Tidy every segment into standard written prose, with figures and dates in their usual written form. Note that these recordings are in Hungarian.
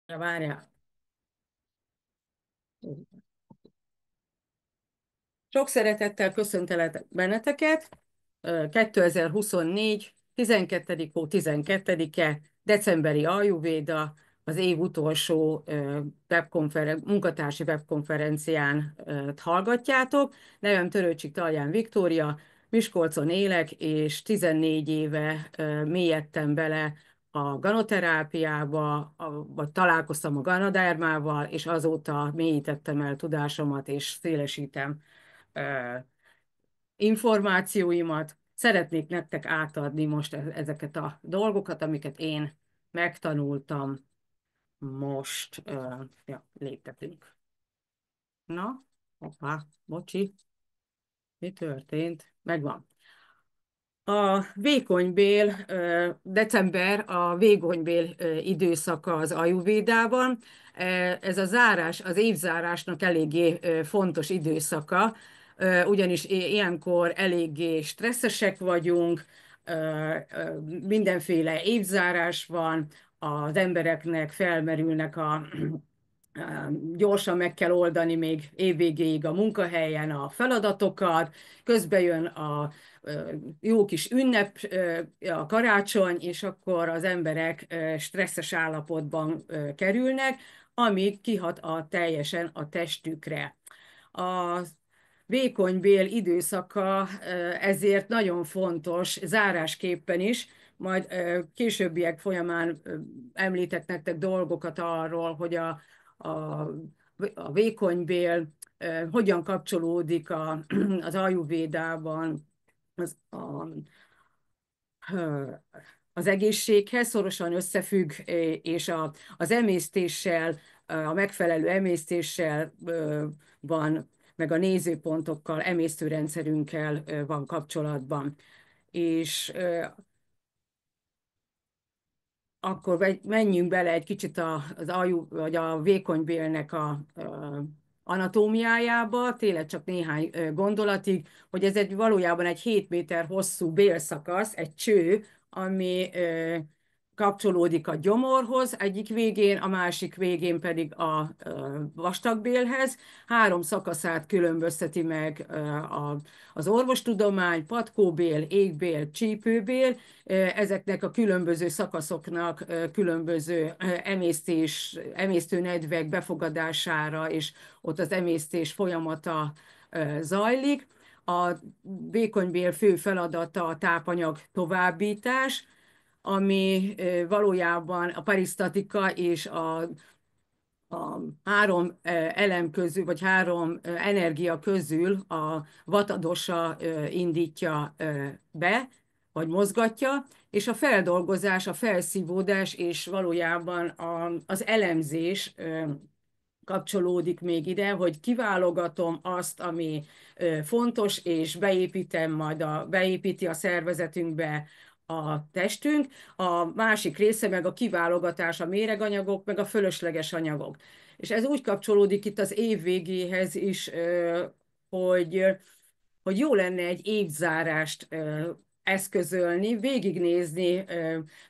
Ja, várjál. Sok szeretettel köszöntelek benneteket. 2024. 12. hó 12-e, decemberi Ayurvéda, az év utolsó munkatársi webkonferencián hallgatjátok. Nevem Törőcsik Talján Viktória, Miskolcon élek, és 14 éve mélyedtem bele a ganoterápiába, vagy találkoztam a ganodermával, és azóta mélyítettem el tudásomat, és szélesítem ö, információimat. Szeretnék nektek átadni most ezeket a dolgokat, amiket én megtanultam most. Ja, léptetünk. Na, hoppá, bocsi, mi történt? Megvan. A vékonybél, december a vékonybél időszaka az Ayurvédában. Ez a zárás, az évzárásnak eléggé fontos időszaka, ugyanis ilyenkor eléggé stresszesek vagyunk, mindenféle évzárás van, az embereknek felmerülnek gyorsan meg kell oldani még évvégéig a munkahelyen a feladatokat, közben jön a jó kis ünnep, a karácsony, és akkor az emberek stresszes állapotban kerülnek, ami kihat teljesen a testükre. A vékony bél időszaka ezért nagyon fontos zárásképpen is, majd későbbiek folyamán említek nektek dolgokat arról, hogy a, a vékonybél hogyan kapcsolódik az Ayurvédában az, az egészséghez, szorosan összefügg, és az emésztéssel, a megfelelő emésztéssel van, meg a nézőpontokkal, emésztőrendszerünkkel van kapcsolatban. És akkor menjünk bele egy kicsit az aljú, vagy a vékonybélnek a anatómiájába, tényleg csak néhány gondolatig, hogy ez valójában egy 7 méter hosszú bélszakasz, egy cső, ami kapcsolódik a gyomorhoz egyik végén, a másik végén pedig a vastagbélhez. Három szakaszát különbözteti meg az orvostudomány: patkóbél, égbél, csípőbél. Ezeknek a különböző szakaszoknak különböző emésztőnedvek befogadására, és ott az emésztés folyamata zajlik. A vékonybél fő feladata a tápanyag továbbítás, ami valójában a perisztatika és a három elem közül, vagy három energia közül a vatadosa indítja be, vagy mozgatja, és a feldolgozás, a felszívódás és valójában az elemzés kapcsolódik még ide, hogy kiválogatom azt, ami fontos, és beépíti a szervezetünkbe a testünk. A másik része meg a kiválogatás, a méreganyagok, meg a fölösleges anyagok. És ez úgy kapcsolódik itt az év végéhez is, hogy hogy jó lenne egy évzárást eszközölni, végignézni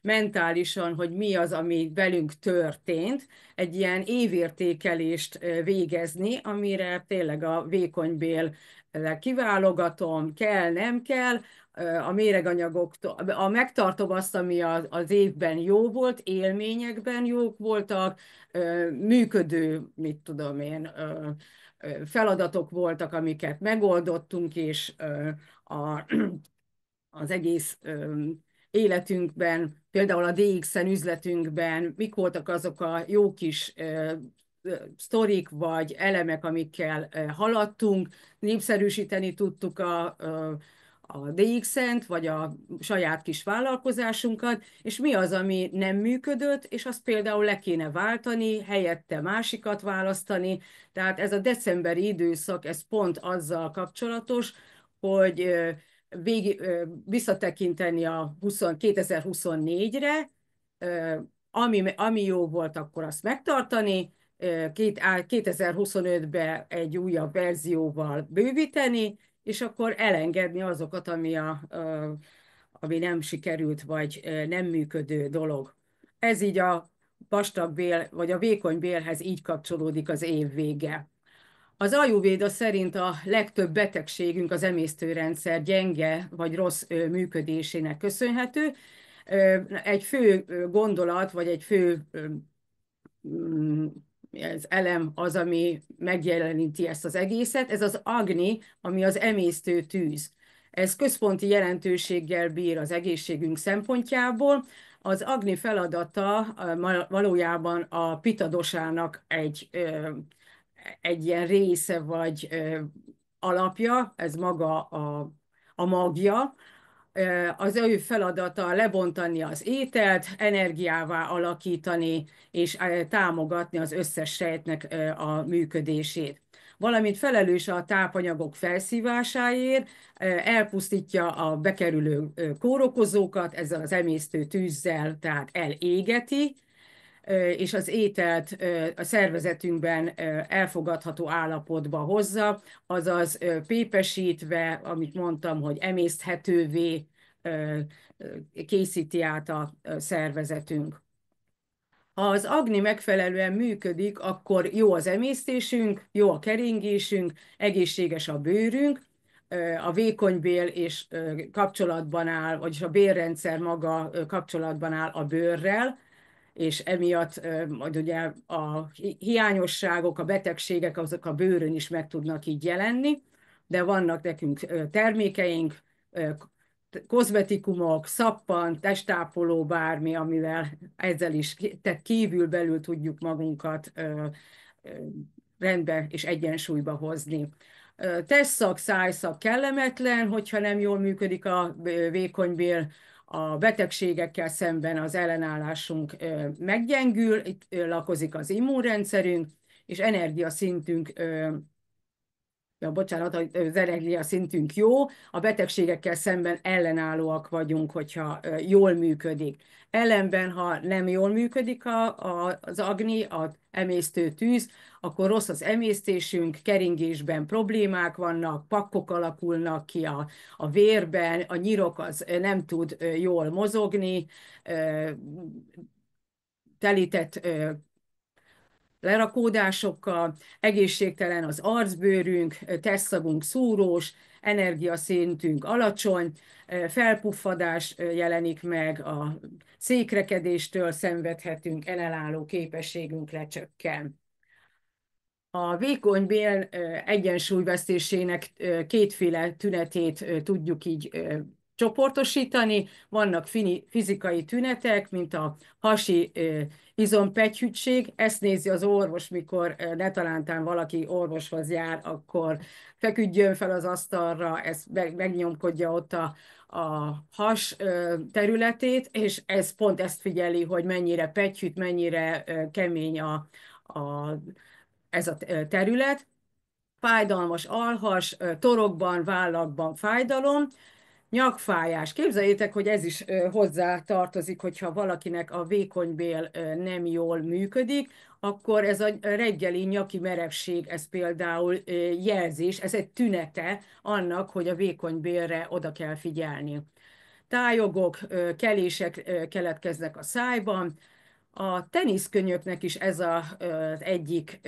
mentálisan, hogy mi az, ami velünk történt, egy ilyen évértékelést végezni, amire tényleg a vékonybél kiválogatom, kell, nem kell, a méreganyagoktól, megtartom azt, ami az évben jó volt, élményekben jók voltak, működő, mit tudom én, feladatok voltak, amiket megoldottunk, és a, az egész életünkben, például a DX-en üzletünkben, mik voltak azok a jó kis sztorik vagy elemek, amikkel haladtunk, népszerűsíteni tudtuk a DX-ent, vagy a saját kis vállalkozásunkat, és mi az, ami nem működött, és azt például le kéne váltani, helyette másikat választani. Tehát ez a decemberi időszak, ez pont azzal kapcsolatos, hogy visszatekinteni a 2024-re, ami jó volt, akkor azt megtartani, 2025-be egy újabb verzióval bővíteni, és akkor elengedni azokat, ami nem sikerült, vagy nem működő dolog. Ez így a vastag bél, vagy a vékony bélhez így kapcsolódik az év vége. Az Ayurvéda szerint a legtöbb betegségünk az emésztőrendszer gyenge vagy rossz működésének köszönhető. Egy fő gondolat, vagy egy fő mm, ez elem az, ami megjeleníti ezt az egészet, ez az Agni, ami az emésztő tűz. Ez központi jelentőséggel bír az egészségünk szempontjából. Az Agni feladata valójában a pitadosának egy ilyen része vagy alapja, ez maga a magja. Az ő feladata lebontani az ételt, energiává alakítani és támogatni az összes sejtnek a működését. Valamint felelős a tápanyagok felszívásáért, elpusztítja a bekerülő kórokozókat ezzel az emésztő tűzzel, tehát elégeti, és az ételt a szervezetünkben elfogadható állapotba hozza, azaz pépesítve, amit mondtam, hogy emészthetővé készíti át a szervezetünk. Ha az agni megfelelően működik, akkor jó az emésztésünk, jó a keringésünk, egészséges a bőrünk, a vékonybél és kapcsolatban áll, vagyis a bélrendszer maga kapcsolatban áll a bőrrel, és emiatt majd ugye a hiányosságok, a betegségek azok a bőrön is meg tudnak így jelenni, de vannak nekünk termékeink, kozmetikumok, szappan, testápoló, bármi, amivel ezzel is tehát kívül-belül tudjuk magunkat rendbe és egyensúlyba hozni. Testszag, szájszag kellemetlen, hogyha nem jól működik a vékonybél, a betegségekkel szemben az ellenállásunk meggyengül, itt lakozik az immunrendszerünk, és energiaszintünk, bocsánat, az energiaszintünk jó, a betegségekkel szemben ellenállóak vagyunk, hogyha jól működik. Ellenben, ha nem jól működik az agni, az emésztő tűz, akkor rossz az emésztésünk, keringésben problémák vannak, pakkok alakulnak ki a vérben, a nyirok az nem tud jól mozogni, telített lerakódásokkal, egészségtelen az arcbőrünk, testszagunk szúrós, energiaszintünk alacsony, felpuffadás jelenik meg, a székrekedéstől szenvedhetünk, ellenálló képességünk lecsökken. A vékonybél egyensúlyvesztésének kétféle tünetét tudjuk így csoportosítani. Vannak fizikai tünetek, mint a hasi izompegyhűtség. Ezt nézi az orvos, mikor netalántán valaki orvoshoz jár, akkor feküdjön fel az asztalra, ezt megnyomkodja ott a has területét, és ez pont ezt figyeli, hogy mennyire pegyhűt, mennyire kemény ez a terület. Fájdalmas alhas, torokban, vállakban fájdalom, nyakfájás. Képzeljétek, hogy ez is hozzá tartozik, hogyha valakinek a vékonybél nem jól működik, akkor ez a reggeli nyaki merevség, ez például jelzés, ez egy tünete annak, hogy a vékonybélre oda kell figyelni. Tájogok, kelések keletkeznek a szájban. A teniszkönyöknek is ez az egyik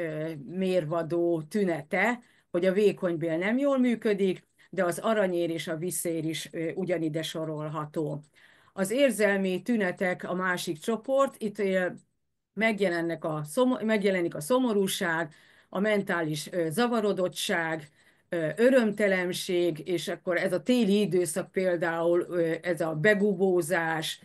mérvadó tünete, hogy a vékonybél nem jól működik, de az aranyér és a viszér is ugyanide sorolható. Az érzelmi tünetek a másik csoport, itt megjelenik a szomorúság, a mentális zavarodottság, örömtelenség, és akkor ez a téli időszak például, ez a begubózás,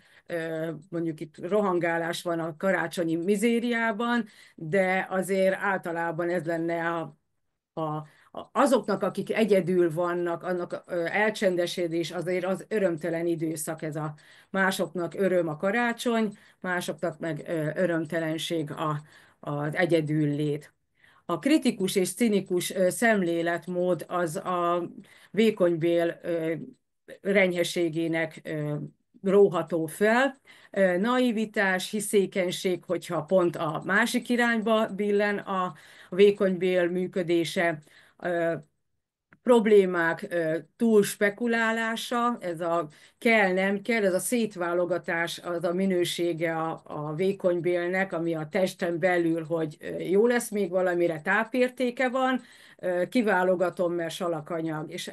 mondjuk itt rohangálás van a karácsonyi mizériában, de azért általában ez lenne azoknak, akik egyedül vannak, annak elcsendesedés azért az örömtelen időszak, ez a másoknak öröm a karácsony, másoknak meg örömtelenség az egyedüllét. A kritikus és cinikus szemléletmód az a vékonybél renyheségének róható fel. Naivitás, hiszékenység, hogyha pont a másik irányba billen a vékonybél működése, problémák túl spekulálása, ez a kell-nem kell, ez a szétválogatás, az a minősége a vékonybélnek, ami a testen belül, hogy jó lesz még valamire, tápértéke van, kiválogatom, mert salakanyag. És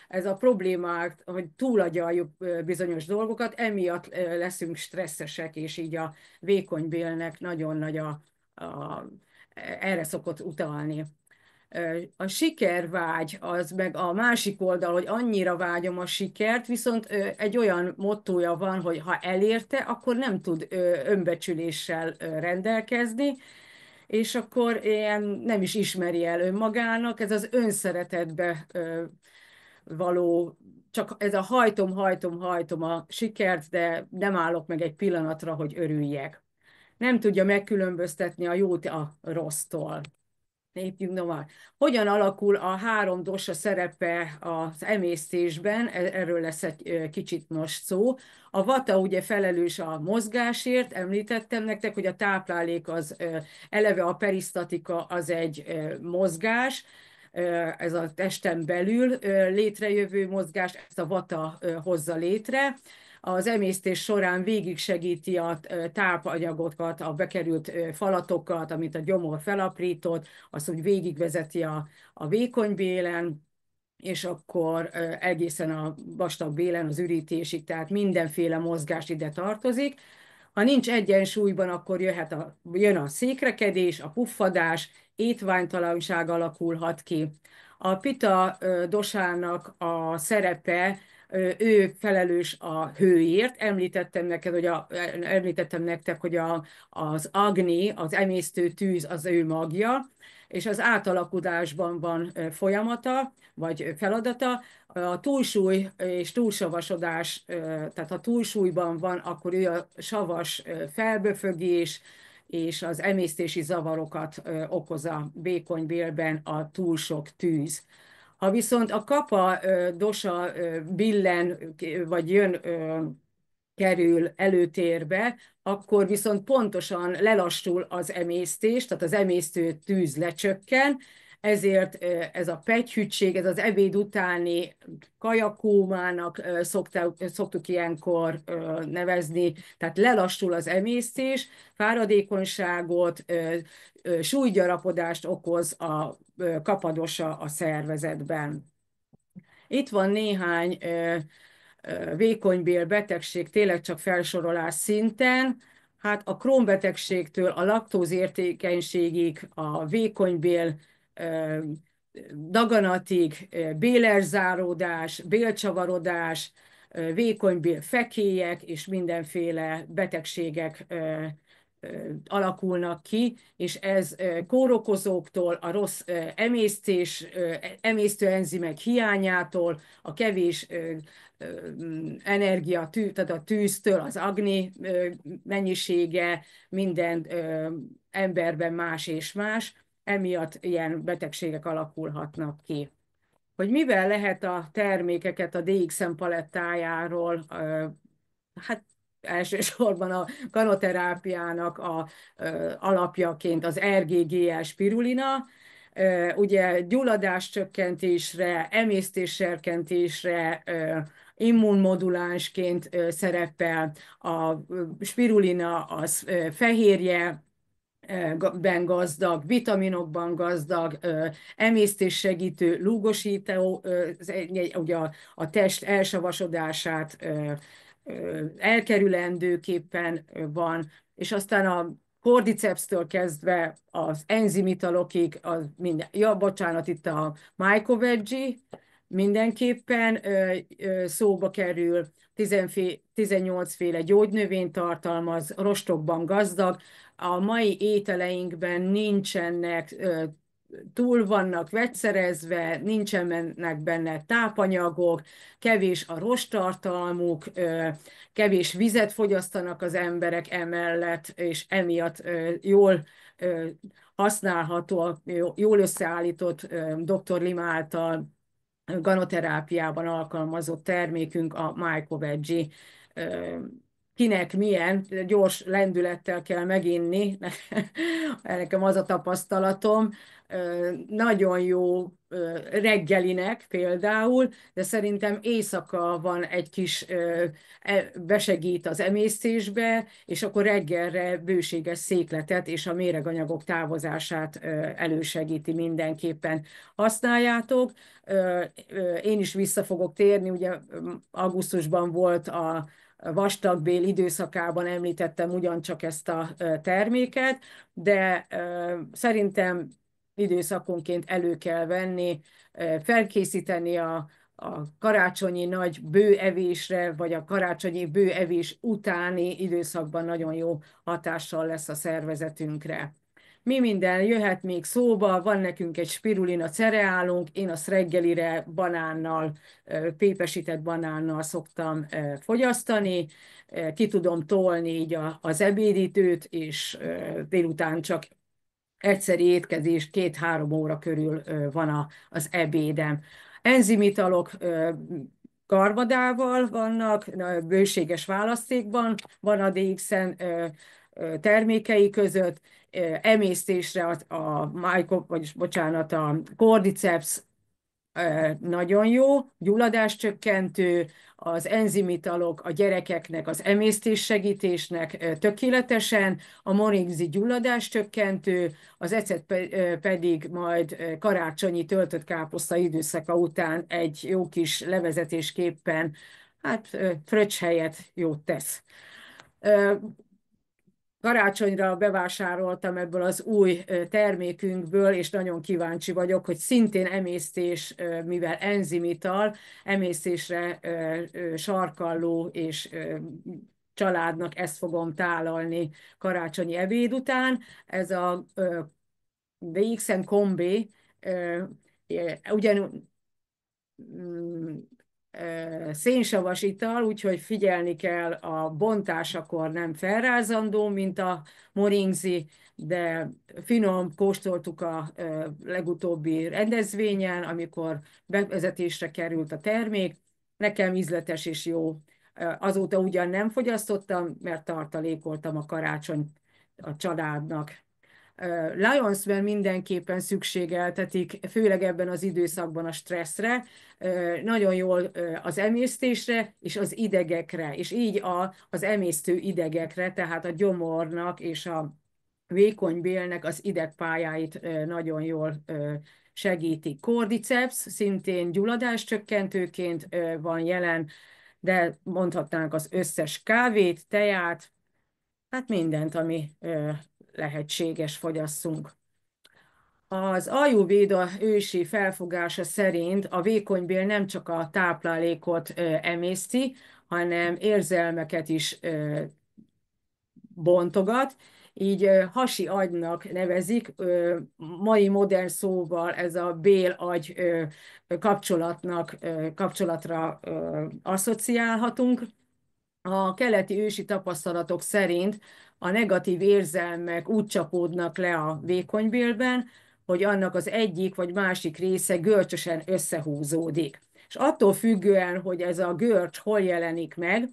ez a problémák, hogy túlagyaljuk bizonyos dolgokat, emiatt leszünk stresszesek, és így a vékonybélnek nagyon nagy erre szokott utalni. A sikervágy az meg a másik oldal, hogy annyira vágyom a sikert, viszont egy olyan mottója van, hogy ha elérte, akkor nem tud önbecsüléssel rendelkezni, és akkor ilyen nem is ismeri el önmagának, ez az önszeretetbe való, csak ez a hajtom, hajtom, hajtom a sikert, de nem állok meg egy pillanatra, hogy örüljek. Nem tudja megkülönböztetni a jót a rossztól. Lépjünk tovább. Hogyan alakul a három dosa szerepe az emésztésben? Erről lesz egy kicsit most szó. A vata ugye felelős a mozgásért, említettem nektek, hogy a táplálék az eleve a perisztatika az egy mozgás, ez a testen belül létrejövő mozgás, ezt a vata hozza létre. Az emésztés során végig segíti a tápanyagokat, a bekerült falatokat, amit a gyomor felaprított, azt úgy végigvezeti a vékony bélen, és akkor egészen a vastag bélen, az ürítésig, tehát mindenféle mozgás ide tartozik. Ha nincs egyensúlyban, akkor jön a székrekedés, a puffadás, étványtalanság alakulhat ki. A pita dosának a szerepe, ő felelős a hőért. Említettem nektek, hogy az agni, az emésztő tűz az ő magja, és az átalakulásban van folyamata, vagy feladata. A túlsúly és túlsavasodás, tehát ha túlsúlyban van, akkor ő a savas felböfögés, és az emésztési zavarokat okoz a vékonybélben a túl sok tűz. Ha viszont a kapa dosa billen, vagy kerül előtérbe, akkor viszont pontosan lelassul az emésztés, tehát az emésztő tűz lecsökken, ezért ez a pegyhűtség, ez az ebéd utáni kajakómának szoktuk ilyenkor nevezni, tehát lelassul az emésztés, fáradékonyságot, súlygyarapodást okoz a kapadosa a szervezetben. Itt van néhány vékonybél betegség, tényleg csak felsorolás szinten. Hát a Crohn betegségtől a laktózérzékenységig, a vékonybél daganatig, bélerzáródás, bélcsavarodás, vékonybél fekélyek és mindenféle betegségek alakulnak ki, és ez kórokozóktól, a rossz emésztőenzimek hiányától, a kevés energia, tehát a tűztől, az agni mennyisége minden emberben más és más, emiatt ilyen betegségek alakulhatnak ki. Hogy mivel lehet a termékeket a DXM palettájáról, hát elsősorban a kanoterápiának alapjaként az RGGL spirulina, ugye gyulladáscsökkentésre, emésztésserkentésre, immunmodulánsként szerepel, a spirulina az fehérje, ben gazdag, vitaminokban gazdag, emésztéssegítő, lúgosító, ugye a test elsavasodását elkerülendőképpen van, és aztán a cordycepstől kezdve az enzimitalokig, bocsánat, itt a mycoveggie mindenképpen szóba kerül, 18 féle gyógynövényt tartalmaz, rostokban gazdag, a mai ételeinkben nincsenek, túl vannak vegyszerezve, nincsenek benne tápanyagok, kevés a rosttartalmuk, kevés vizet fogyasztanak az emberek emellett, és emiatt jól használható, jól összeállított dr. Lim által ganoterápiában alkalmazott termékünk a mycoveggie kinek milyen gyors lendülettel kell meginni. Nekem az a tapasztalatom. Nagyon jó reggelinek például, de szerintem éjszaka van egy kis besegít az emésztésbe, és akkor reggelre bőséges székletet és a méreganyagok távozását elősegíti, mindenképpen használjátok. Én is vissza fogok térni, ugye augusztusban volt a vastagbél időszakában említettem ugyancsak ezt a terméket, de szerintem időszakonként elő kell venni, felkészíteni a karácsonyi nagy bőevésre, vagy a karácsonyi bőevés utáni időszakban nagyon jó hatással lesz a szervezetünkre. Mi minden jöhet még szóba, van nekünk egy spirulina cereálunk, én azt reggelire banánnal, pépesített banánnal szoktam fogyasztani, ki tudom tolni így az ebédidőt, és délután csak egyszeri étkezés, 2-3 óra körül van az ebédem. Enzimitalok garmadával vannak, bőséges választékban, van a DXN termékei között, emésztésre vagyis bocsánat, a Cordyceps nagyon jó, gyulladáscsökkentő, az enzimitalok a gyerekeknek az emésztés segítésnek tökéletesen, a moringzi gyulladáscsökkentő, az ecet pedig majd karácsonyi töltött káposzta időszaka után egy jó kis levezetésképpen, hát fröccs helyett jót tesz. Karácsonyra bevásároltam ebből az új termékünkből, és nagyon kíváncsi vagyok, hogy szintén emésztés, mivel enzimital, emésztésre sarkalló és családnak ezt fogom tálalni karácsonyi ebéd után. Ez a DXN Kombi, ugyan szénsavas ital, úgyhogy figyelni kell a bontásakor, nem felrázandó, mint a moringzi, de finom, kóstoltuk a legutóbbi rendezvényen, amikor bevezetésre került a termék. Nekem ízletes és jó. Azóta ugyan nem fogyasztottam, mert tartalékoltam a karácsony a családnak. Lionsben mindenképpen szükségeltetik, főleg ebben az időszakban a stresszre, nagyon jól az emésztésre és az idegekre, és így az emésztő idegekre, tehát a gyomornak és a vékony bélnek az idegpályáit nagyon jól segíti. Cordyceps szintén gyulladáscsökkentőként van jelen, de mondhatnánk az összes kávét, teját, hát mindent, ami lehetséges, fogyasszunk. Az Ayurvéda ősi felfogása szerint a vékonybél nem csak a táplálékot emészti, hanem érzelmeket is bontogat, így hasi agynak nevezik, mai modern szóval ez a bél-agy kapcsolatra asszociálhatunk. A keleti ősi tapasztalatok szerint a negatív érzelmek úgy csapódnak le a vékonybélben, hogy annak az egyik vagy másik része görcsösen összehúzódik. És attól függően, hogy ez a görcs hol jelenik meg,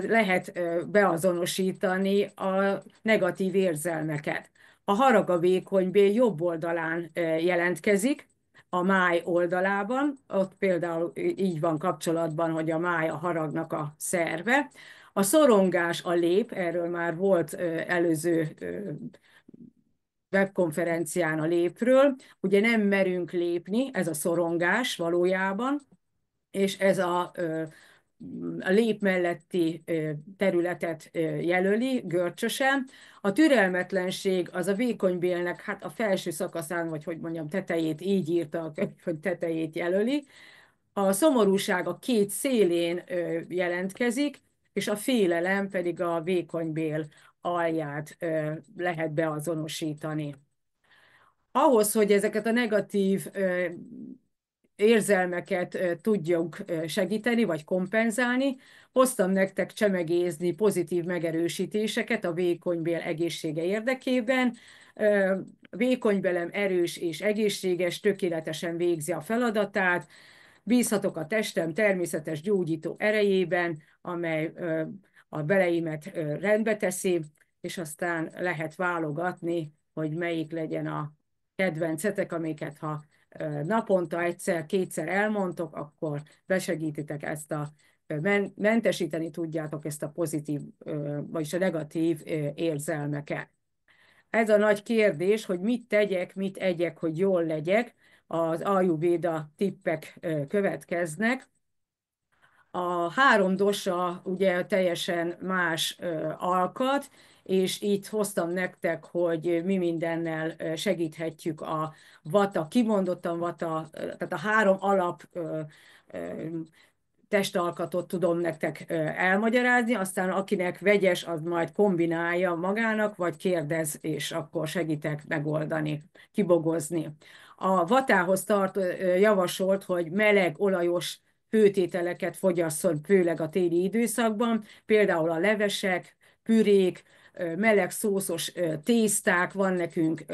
lehet beazonosítani a negatív érzelmeket. A harag a vékonybél jobb oldalán jelentkezik, a máj oldalában, ott például így van kapcsolatban, hogy a máj a haragnak a szerve. A szorongás a lép, erről már volt előző webkonferencián a lépről. Ugye nem merünk lépni, ez a szorongás valójában, és ez a lép melletti területet jelöli görcsösen. A türelmetlenség az a vékonybélnek, hát a felső szakaszán, vagy hogy mondjam, tetejét így írta, hogy tetejét jelöli. A szomorúság a két szélén jelentkezik, és a félelem pedig a vékonybél alját lehet beazonosítani. Ahhoz, hogy ezeket a negatív érzelmeket tudjuk segíteni, vagy kompenzálni, hoztam nektek csemegézni pozitív megerősítéseket a vékonybél egészsége érdekében. Vékonybélem erős és egészséges, tökéletesen végzi a feladatát, bízhatok a testem természetes gyógyító erejében, amely a beleimet rendbe teszi, és aztán lehet válogatni, hogy melyik legyen a kedvencetek, amiket ha naponta egyszer-kétszer elmondtok, akkor besegítitek ezt a mentesíteni tudjátok ezt a pozitív, vagyis a negatív érzelmeket. Ez a nagy kérdés, hogy mit tegyek, mit egyek, hogy jól legyek, az Ayurvéda tippek következnek. A három dosa ugye teljesen más alkat, és itt hoztam nektek, hogy mi mindennel segíthetjük a vata, kimondottan vata, tehát a három alap testalkatot tudom nektek elmagyarázni, aztán akinek vegyes, az majd kombinálja magának, vagy kérdez, és akkor segítek megoldani, kibogozni. A vatához javasolt, hogy meleg, olajos főtételeket fogyasszon, főleg a téli időszakban, például a levesek, pürék, meleg szószos tészták, van nekünk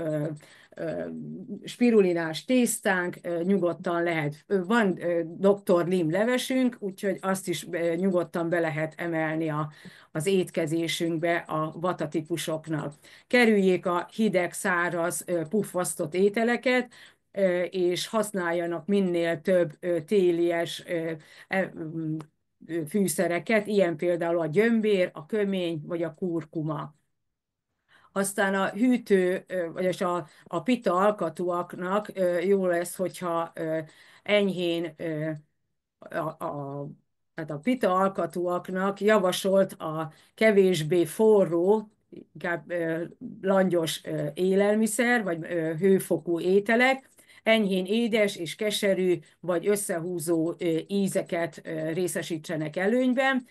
spirulinás tésztánk, nyugodtan lehet. Van Dr. Lim levesünk, úgyhogy azt is nyugodtan be lehet emelni az étkezésünkbe a vata típusoknak. Kerüljék a hideg, száraz, puffasztott ételeket, és használjanak minél több télies fűszereket, ilyen például a gyömbér, a kömény vagy a kurkuma. Aztán a hűtő, vagyis a pita alkatúaknak jó lesz, hogyha enyhén hát a pita alkatúaknak javasolt a kevésbé forró, inkább langyos élelmiszer, vagy hőfokú ételek, enyhén édes és keserű, vagy összehúzó ízeket részesítsenek előnyben.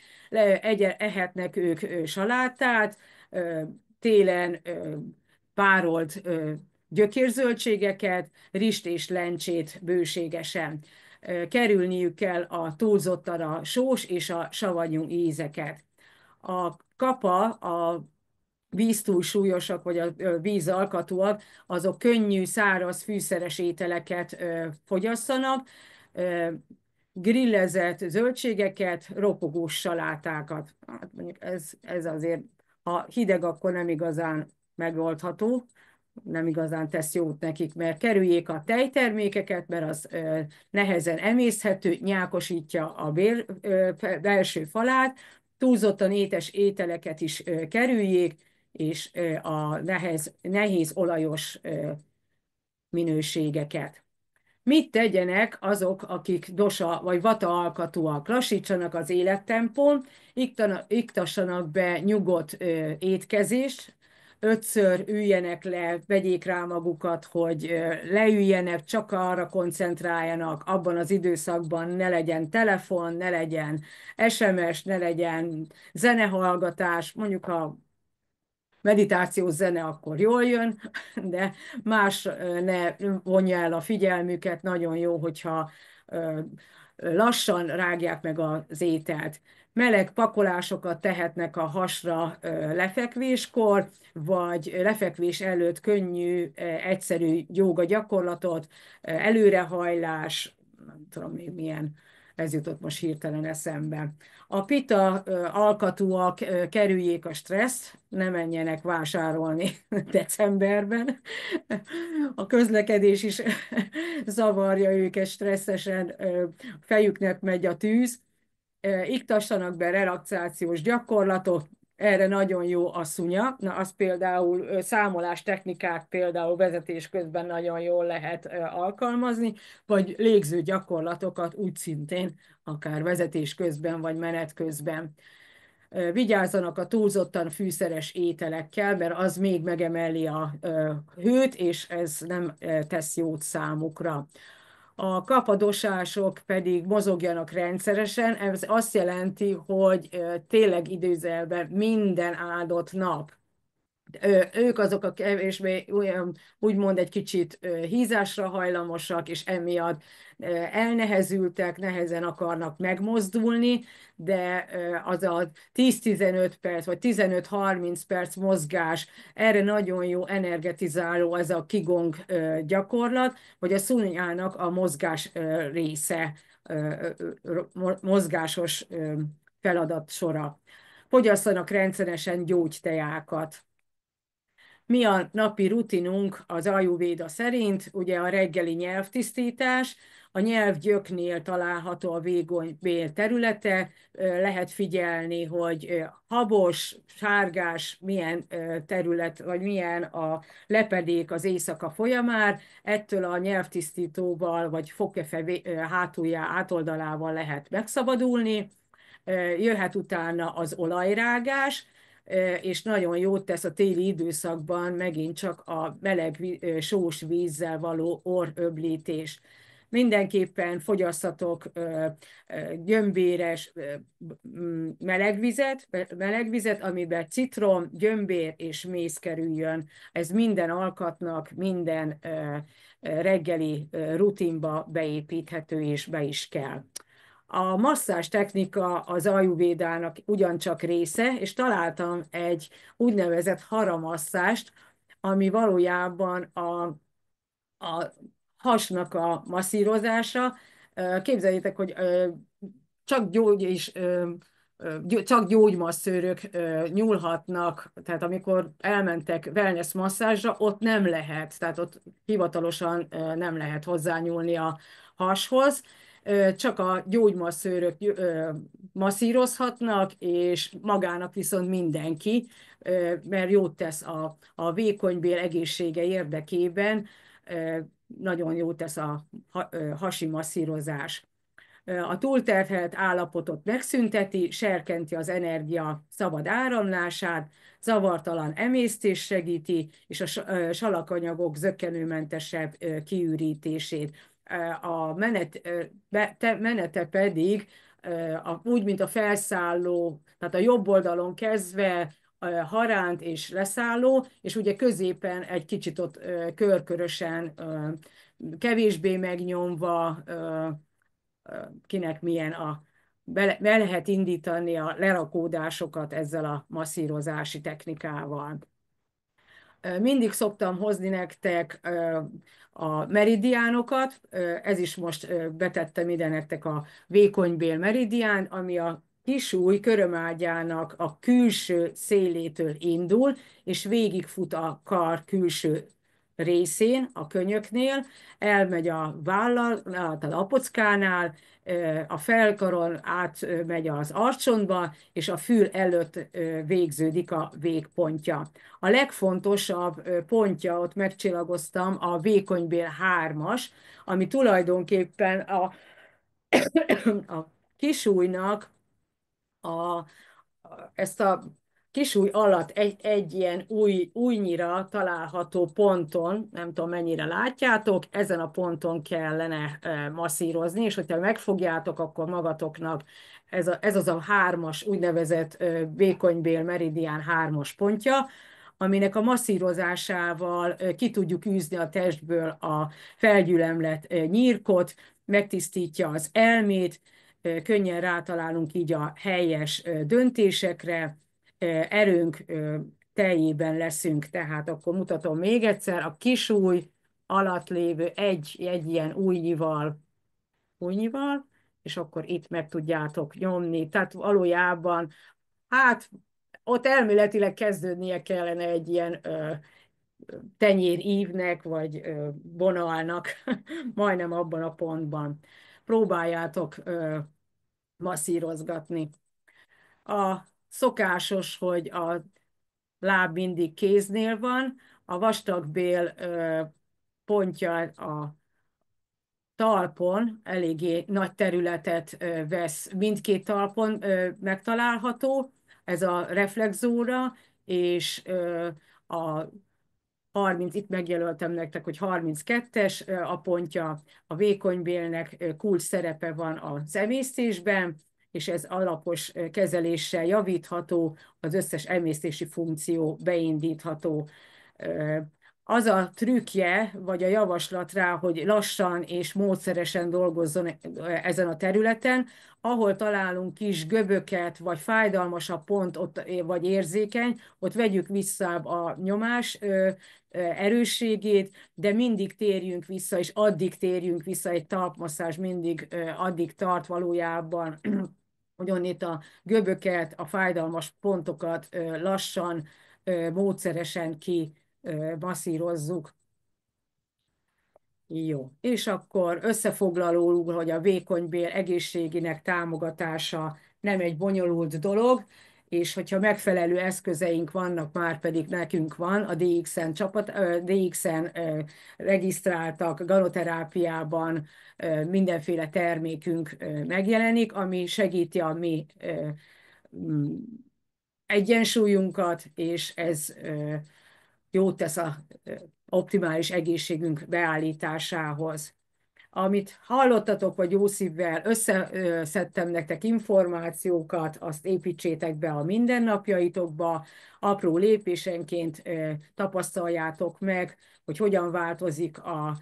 Ehetnek ők salátát, télen párolt gyökérzöldségeket, rist és lencsét bőségesen. Kerülniük kell a túlzottan a sós és a savanyú ízeket. A kapa, a víztúlsúlyosak, vagy a vízalkatúak, azok könnyű, száraz, fűszeres ételeket fogyasszanak, grillezett zöldségeket, ropogós salátákat. Hát mondjuk ez azért, ha hideg, akkor nem igazán megoldható, nem igazán tesz jót nekik, mert kerüljék a tejtermékeket, mert az nehezen emészhető, nyákosítja a belső falát, túlzottan étes ételeket is kerüljék, és a nehéz olajos minőségeket. Mit tegyenek azok, akik dosa vagy vata alkatúak? Lassítsanak az élettempón, iktassanak be nyugodt étkezést, 5-ször üljenek le, vegyék rá magukat, hogy leüljenek, csak arra koncentráljanak, abban az időszakban ne legyen telefon, ne legyen SMS, ne legyen zenehallgatás, mondjuk a meditációs zene akkor jól jön, de más ne vonja el a figyelmüket, nagyon jó, hogyha lassan rágják meg az ételt. Meleg pakolásokat tehetnek a hasra lefekvéskor, vagy lefekvés előtt könnyű, egyszerű jóga gyakorlatot, előrehajlás, nem tudom még milyen, ez jutott most hirtelen eszembe. A pita alkatúak kerüljék a stresszt, ne menjenek vásárolni decemberben. A közlekedés is zavarja őket stresszesen, fejüknek megy a tűz. Iktassanak be relaxációs gyakorlatok, erre nagyon jó a szunya. Na, az például számolás technikák például vezetés közben nagyon jól lehet alkalmazni, vagy légző gyakorlatokat úgy szintén, akár vezetés közben, vagy menet közben. Vigyázzanak a túlzottan fűszeres ételekkel, mert az még megemeli a hőt, és ez nem tesz jót számukra. A kapadosások pedig mozogjanak rendszeresen, ez azt jelenti, hogy tényleg időzelben minden áldott nap ők azok a kevésbé olyan, úgymond egy kicsit hízásra hajlamosak, és emiatt elnehezültek, nehezen akarnak megmozdulni, de az a 10-15 perc, vagy 15-30 perc mozgás, erre nagyon jó energetizáló ez a Qigong gyakorlat, vagy a szúnyának a mozgás része, mozgásos feladat sora. Fogyasszanak rendszeresen gyógyteákat. Mi a napi rutinunk az Ayurvéda szerint? Ugye a reggeli nyelvtisztítás, a nyelvgyöknél található a vékony területe, lehet figyelni, hogy habos, sárgás, milyen terület, vagy milyen a lepedék az éjszaka folyamán, ettől a nyelvtisztítóval, vagy fogkefe hátoldalával lehet megszabadulni. Jöhet utána az olajrágás, és nagyon jót tesz a téli időszakban megint csak a meleg sós vízzel való orröblítés. Mindenképpen fogyasszatok gyömbéres melegvizet, amiben citrom, gyömbér és méz kerüljön. Ez minden alkatnak, minden reggeli rutinba beépíthető és be is kell. A masszázs technika az ajurvédának ugyancsak része, és találtam egy úgynevezett haramasszást, ami valójában a hasnak a masszírozása. Képzeljétek, hogy csak gyógymasszőrök nyúlhatnak, tehát amikor elmentek wellness masszázsra, ott nem lehet, tehát ott hivatalosan nem lehet hozzányúlni a hashoz, csak a gyógymasszőrök masszírozhatnak, és magának viszont mindenki, mert jót tesz a vékonybél egészsége érdekében, nagyon jót tesz a hasi masszírozás. A túlterhelt állapotot megszünteti, serkenti az energia szabad áramlását, zavartalan emésztés segíti, és a salakanyagok zökkenőmentesebb kiürítését. A menete pedig úgy, mint a felszálló, tehát a jobb oldalon kezdve haránt és leszálló, és ugye középen egy kicsit ott körkörösen, kevésbé megnyomva, kinek milyen be lehet indítani a lerakódásokat ezzel a masszírozási technikával. Mindig szoktam hozni nektek a meridiánokat, ez is most betettem ide nektek a vékonybél meridián, ami a kisúj körömágyának a külső szélétől indul, és végigfut a kar külső részén, a könyöknél, elmegy a vállal, a lapockánál, a felkaron átmegy az arcsontba, és a fül előtt végződik a végpontja. A legfontosabb pontja, ott megcsillagoztam, a vékonybél 3-as, ami tulajdonképpen a kisújnak a, ezt a kisúj alatt egy ilyen újnyira található ponton, nem tudom mennyire látjátok, ezen a ponton kellene masszírozni, és hogyha megfogjátok, akkor magatoknak ez az a 3-as úgynevezett vékonybél meridián 3-as pontja, aminek a masszírozásával ki tudjuk űzni a testből a felgyülemlett nyírkot, megtisztítja az elmét, könnyen rátalálunk így a helyes döntésekre, erőnk teljében leszünk, tehát akkor mutatom még egyszer, a kisúj alatt lévő egy ilyen újnyival, és akkor itt meg tudjátok nyomni, tehát valójában, hát ott elméletileg kezdődnie kellene egy ilyen tenyérívnek, vagy vonalnak, majdnem abban a pontban. Próbáljátok masszírozgatni. A szokásos, hogy a láb mindig kéznél van, a vastagbél pontja a talpon eléggé nagy területet vesz, mindkét talpon megtalálható, ez a reflexzóra, és a 30, itt megjelöltem nektek, hogy 32-es a pontja, a vékonybélnek kulcs szerepe van az emésztésben, és ez alapos kezeléssel javítható, az összes emésztési funkció beindítható. Az a trükkje, vagy a javaslat rá, hogy lassan és módszeresen dolgozzon ezen a területen, ahol találunk kis göböket, vagy fájdalmasabb pont, ott, vagy érzékeny, ott vegyük vissza a nyomás erősségét, de mindig térjünk vissza, és addig térjünk vissza, egy talpmasszázs mindig addig tart valójában, hogy onnét a göböket, a fájdalmas pontokat lassan, módszeresen kimasszírozzuk. Jó, és akkor összefoglalóul, hogy a vékonybél egészségének támogatása nem egy bonyolult dolog, és hogyha megfelelő eszközeink vannak, már pedig nekünk van, a DX-en DX-en regisztráltak, ganoterápiában mindenféle termékünk megjelenik, ami segíti a mi mm, egyensúlyunkat, és ez jót tesz a optimális egészségünk beállításához. Amit hallottatok, vagy jó szívvel összeszedtem nektek információkat, azt építsétek be a mindennapjaitokba, apró lépésenként tapasztaljátok meg, hogy hogyan változik a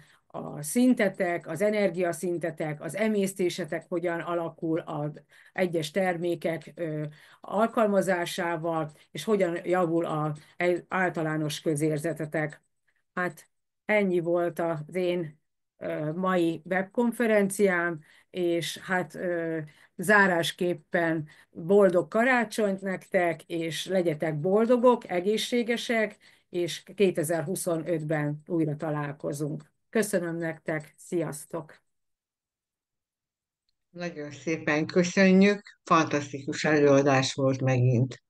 szintetek, az energiaszintetek, az emésztésetek hogyan alakul az egyes termékek alkalmazásával, és hogyan javul az általános közérzetetek. Hát ennyi volt az én mai webkonferenciám, és hát zárásképpen boldog karácsonyt nektek, és legyetek boldogok, egészségesek, és 2025-ben újra találkozunk. Köszönöm nektek, sziasztok! Nagyon szépen köszönjük, fantasztikus előadás volt megint.